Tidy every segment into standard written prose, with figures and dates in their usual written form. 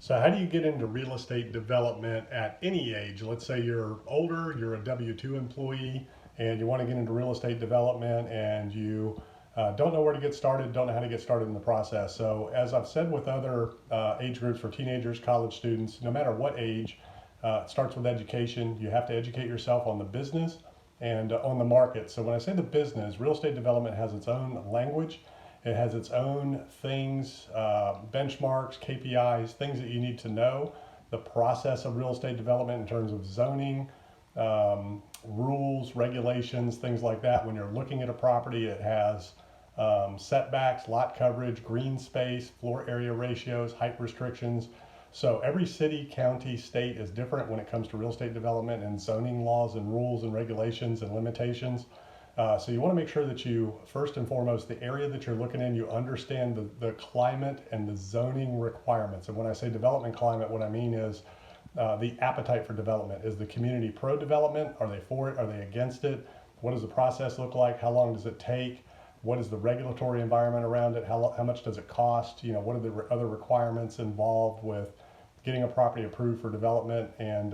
So how do you get into real estate development at any age? Let's say you're older, you're a W-2 employee, and you want to get into real estate development and you don't know where to get started, don't know how to get started in the process. So as I've said with other age groups for teenagers, college students, no matter what age, it starts with education. You have to educate yourself on the business and on the market. So when I say the business, real estate development has its own language. It has its own things, benchmarks, KPIs, things that you need to know. The process of real estate development in terms of zoning, rules, regulations, things like that. When you're looking at a property, it has setbacks, lot coverage, green space, floor area ratios, height restrictions. So every city, county, state is different when it comes to real estate development and zoning laws and rules and regulations and limitations. So you want to make sure that you, first and foremost, the area that you're looking in, you understand the climate and the zoning requirements. And when I say development climate, what I mean is the appetite for development. Is the community pro-development? Are they for it? Are they against it? What does the process look like? How long does it take? What is the regulatory environment around it? How much does it cost? You know, what are the other requirements involved with getting a property approved for development? And,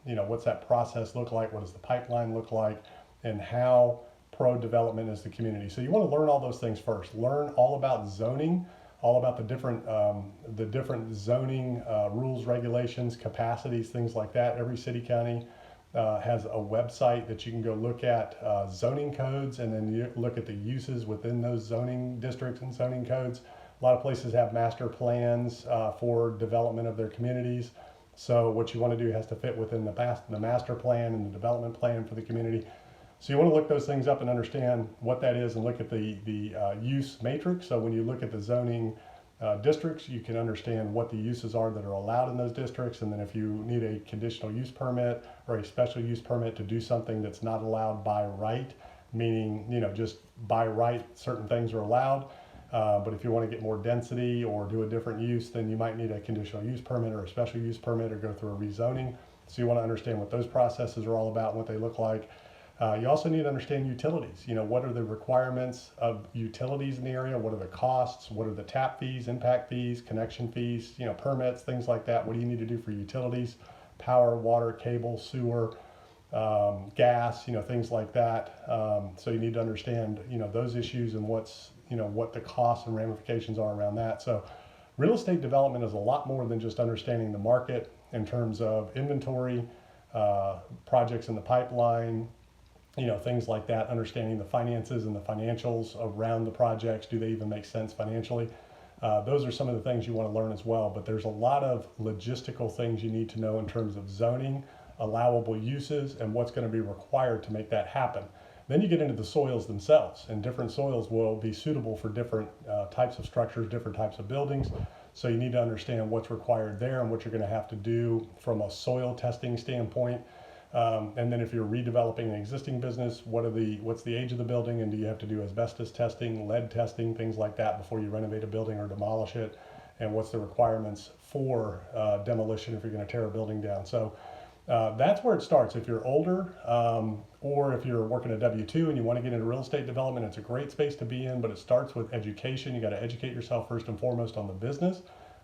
you know, what's that process look like? What does the pipeline look like? And how pro-development is the community. So you want to learn all those things first. Learn all about zoning, all about the different zoning rules, regulations, capacities, things like that. Every city, county has a website that you can go look at zoning codes, and then you look at the uses within those zoning districts and zoning codes. A lot of places have master plans for development of their communities. So what you want to do has to fit within the master plan and the development plan for the community. So you want to look those things up and understand what that is and look at the use matrix. So when you look at the zoning districts, you can understand what the uses are that are allowed in those districts. And then if you need a conditional use permit or a special use permit to do something that's not allowed by right, meaning, you know, just by right, certain things are allowed. But if you want to get more density or do a different use, then you might need a conditional use permit or a special use permit or go through a rezoning. So you want to understand what those processes are all about and what they look like. You also need to understand utilities. You know, what are the requirements of utilities in the area? What are the costs? What are the tap fees, impact fees, connection fees, you know, permits, things like that. What do you need to do for utilities? Power, water, cable, sewer, gas, you know, things like that. So you need to understand, you know, those issues and what's, you know, what the costs and ramifications are around that. So real estate development is a lot more than just understanding the market in terms of inventory, projects in the pipeline, you know, things like that, understanding the finances and the financials around the projects. Do they even make sense financially? Those are some of the things you want to learn as well, but there's a lot of logistical things you need to know in terms of zoning, allowable uses, and what's going to be required to make that happen. Then you get into the soils themselves, and different soils will be suitable for different types of structures, different types of buildings. So you need to understand what's required there and what you're going to have to do from a soil testing standpoint. And then if you're redeveloping an existing business, what's the age of the building, and do you have to do asbestos testing, lead testing, things like that before you renovate a building or demolish it? And what's the requirements for demolition if you're going to tear a building down? So that's where it starts. If you're older or if you're working a W-2 and you want to get into real estate development, it's a great space to be in, but it starts with education. You got to educate yourself first and foremost on the business,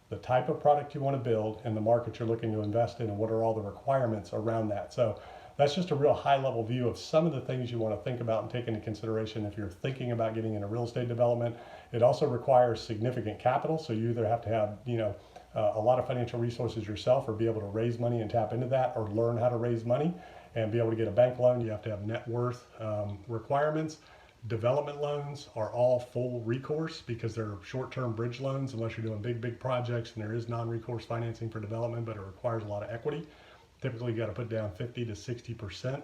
the type of product you want to build, and the market you're looking to invest in, and what are all the requirements around that. So that's just a real high level view of some of the things you want to think about and take into consideration if you're thinking about getting into real estate development. It also requires significant capital, so you either have to have, you know, a lot of financial resources yourself, or be able to raise money and tap into that, or learn how to raise money and be able to get a bank loan. You have to have net worth requirements. Development loans are all full recourse because they're short-term bridge loans unless you're doing big projects, and there is non-recourse financing for development, but it requires a lot of equity. Typically you got to put down 50 to 60%,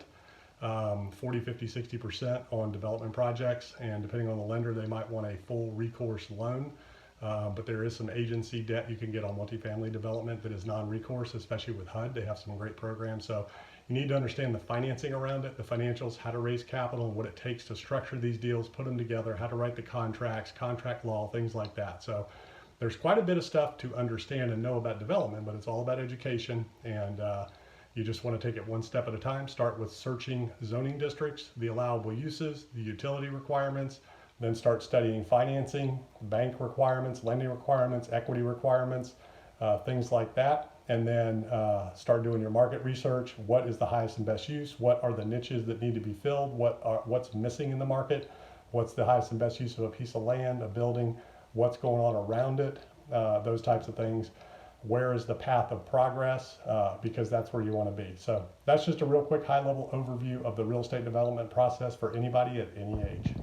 40, 50, 60% on development projects, and depending on the lender, they might want a full recourse loan. But there is some agency debt you can get on multifamily development that is non-recourse, especially with HUD. They have some great programs. So you need to understand the financing around it, the financials, how to raise capital, and what it takes to structure these deals, put them together, how to write the contracts, contract law, things like that. So there's quite a bit of stuff to understand and know about development, but it's all about education, and you just want to take it one step at a time. Start with searching zoning districts, the allowable uses, the utility requirements, then start studying financing, bank requirements, lending requirements, equity requirements, things like that. And then start doing your market research. What is the highest and best use? What are the niches that need to be filled? What's missing in the market? What's the highest and best use of a piece of land, a building? What's going on around it? Those types of things. Where is the path of progress? Because that's where you want to be. So that's just a real quick high level overview of the real estate development process for anybody at any age.